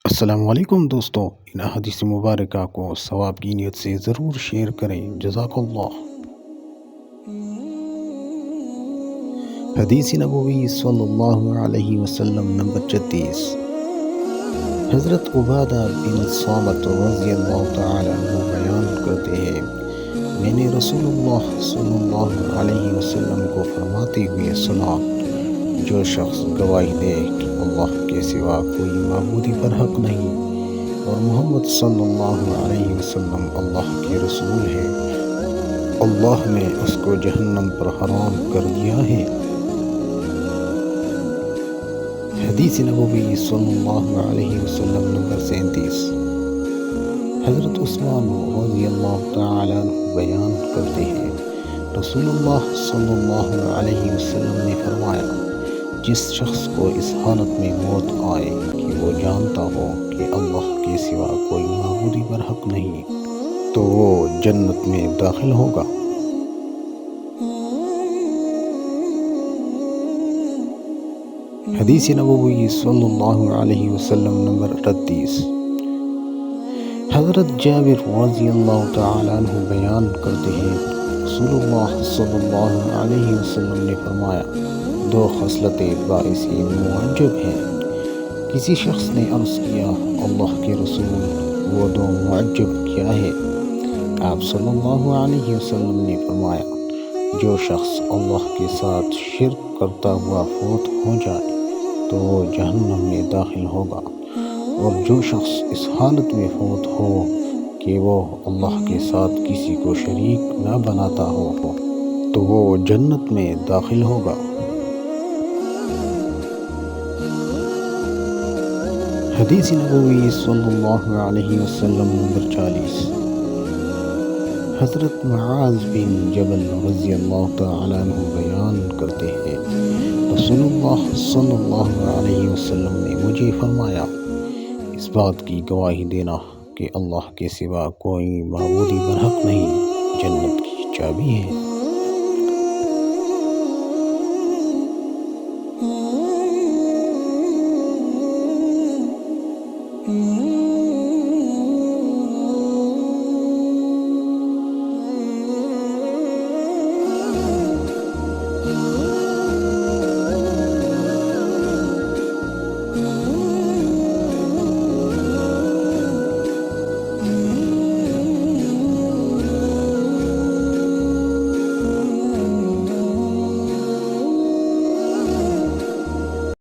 السلام علیکم دوستو، ان احادیث مبارکہ کو ثواب کی نیت سے ضرور شیئر کریں، جزاک اللہ۔ حدیث نبوی صلی اللہ علیہ وسلم نمبر 36۔ حضرت عبادہ بن صامت رضی اللہ تعالی عنہ بیان کرتے ہیں، میں نے رسول اللہ صلی اللہ علیہ وسلم کو فرماتے ہوئے سنا، جو شخص گواہی دے کہ اللہ کے سوا کوئی معبود برحق نہیں اور محمد صلی اللہ علیہ وسلم اللہ کے رسول ہے، اللہ نے اس کو جہنم پر حرام کر دیا ہے۔ حدیث نبوی صلی اللہ علیہ وسلم نمبر 37۔ حضرت عثمان رضی اللہ تعالیٰ عنہ بیان کرتے ہیں، رسول اللہ صلی اللہ علیہ وسلم نے فرمایا، جس شخص کو اس حالت میں موت آئے کہ وہ جانتا ہو کہ اللہ کے سوا کوئی معبود برحق نہیں، تو وہ جنت میں داخل ہوگا۔ حدیث نبوی صلی اللہ علیہ وسلم نمبر 38۔ حضرت جابر رضی اللہ تعالیٰ عنہ بیان کرتے ہیں، رسول اللہ صلی اللہ علیہ وسلم نے فرمایا، دو خصلتیں باعث معجب ہیں۔ کسی شخص نے عرض کیا، اللہ کے رسول، وہ دو معجب کیا ہے؟ آپ صلی اللہ علیہ وسلم نے فرمایا، جو شخص اللہ کے ساتھ شرک کرتا ہوا فوت ہو جائے تو وہ جہنم میں داخل ہوگا، اور جو شخص اس حالت میں فوت ہو کہ وہ اللہ کے ساتھ کسی کو شریک نہ بناتا ہو تو وہ جنت میں داخل ہوگا۔ حدیث نبوی صلی اللہ علیہ وسلم نمبر 40۔ حضرت معاذ بن جبل رضی اللہ تعالیٰ عنہ بیان کرتے ہیں، رسول اللہ صلی اللہ علیہ وسلم نے مجھے فرمایا، اس بات کی گواہی دینا کہ اللہ کے سوا کوئی معبود برحق نہیں، جنت کی چابی ہے۔